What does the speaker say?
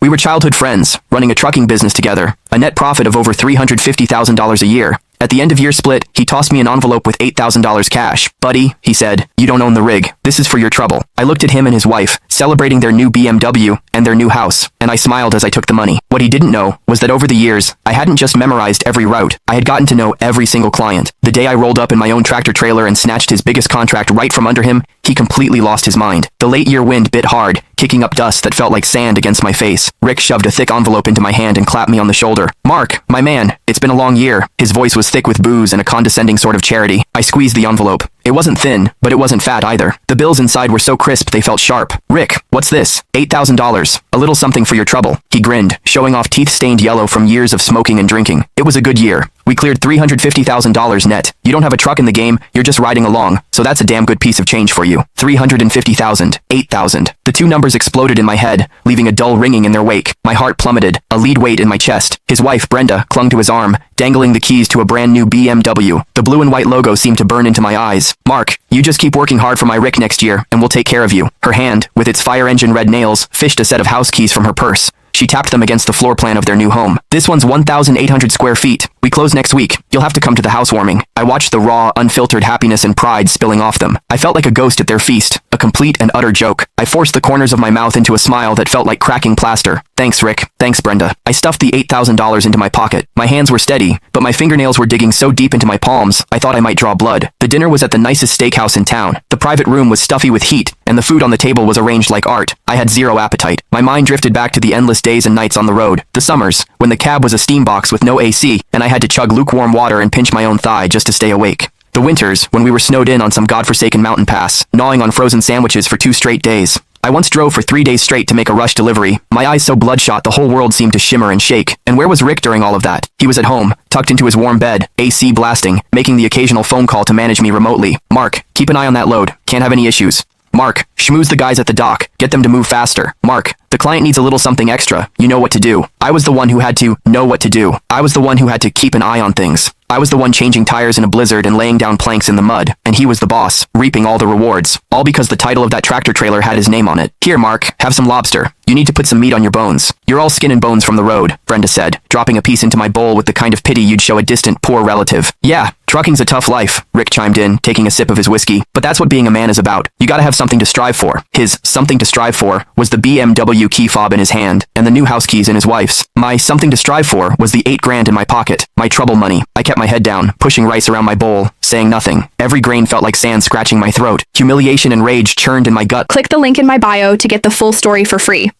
We were childhood friends, running a trucking business together, a net profit of over $350,000 a year. At the end of year split, he tossed me an envelope with $8,000 cash. Buddy, he said, you don't own the rig. This is for your trouble. I looked at him and his wife, celebrating their new BMW and their new house, and I smiled as I took the money. What he didn't know was that over the years, I hadn't just memorized every route. I had gotten to know every single client. The day I rolled up in my own tractor trailer and snatched his biggest contract right from under him, he completely lost his mind. The late year wind bit hard, kicking up dust that felt like sand against my face. Rick shoved a thick envelope into my hand and clapped me on the shoulder. Mark, my man, it's been a long year. His voice was thick with booze and a condescending sort of charity. I squeezed the envelope. It wasn't thin, but it wasn't fat either. The bills inside were so crisp they felt sharp. Rick, what's this? $8,000. A little something for your trouble. He grinned, showing off teeth-stained yellow from years of smoking and drinking. It was a good year. We cleared $350,000 net. You don't have a truck in the game, you're just riding along, so that's a damn good piece of change for you. $350,000, $8,000. The two numbers exploded in my head, leaving a dull ringing in their wake. My heart plummeted, a lead weight in my chest. His wife, Brenda, clung to his arm, dangling the keys to a brand new BMW. The blue and white logo seemed to burn into my eyes. Mark, you just keep working hard for my Rick next year, and we'll take care of you. Her hand, with its fire engine red nails, fished a set of house keys from her purse. She tapped them against the floor plan of their new home. This one's 1,800 square feet. We close next week. You'll have to come to the housewarming. I watched the raw, unfiltered happiness and pride spilling off them. I felt like a ghost at their feast, a complete and utter joke. I forced the corners of my mouth into a smile that felt like cracking plaster. Thanks, Rick. Thanks, Brenda. I stuffed the $8,000 into my pocket. My hands were steady, but my fingernails were digging so deep into my palms, I thought I might draw blood. The dinner was at the nicest steakhouse in town. The private room was stuffy with heat, and the food on the table was arranged like art. I had zero appetite. My mind drifted back to the endless days and nights on the road. The summers, when the cab was a steam box with no AC, and I had to chug lukewarm water and pinch my own thigh just to stay awake. The winters, when we were snowed in on some godforsaken mountain pass, gnawing on frozen sandwiches for 2 straight days. I once drove for 3 days straight to make a rush delivery, my eyes so bloodshot the whole world seemed to shimmer and shake. And where was Rick during all of that? He was at home, tucked into his warm bed, AC blasting, making the occasional phone call to manage me remotely. Mark, keep an eye on that load. Can't have any issues. Mark, schmooze the guys at the dock. Get them to move faster. Mark, the client needs a little something extra. You know what to do. I was the one who had to know what to do. I was the one who had to keep an eye on things. I was the one changing tires in a blizzard and laying down planks in the mud, and he was the boss, reaping all the rewards, all because the title of that tractor trailer had his name on it. Here, Mark, have some lobster. You need to put some meat on your bones. You're all skin and bones from the road, Brenda said, dropping a piece into my bowl with the kind of pity you'd show a distant, poor relative. Yeah, trucking's a tough life, Rick chimed in, taking a sip of his whiskey, but that's what being a man is about. You gotta have something to strive for. His something to strive for was the BMW key fob in his hand, and the new house keys in his wife's. My something to strive for was the $8,000 in my pocket, my trouble money. I kept my head down, pushing rice around my bowl, saying nothing. Every grain felt like sand scratching my throat. Humiliation and rage churned in my gut. Click the link in my bio to get the full story for free.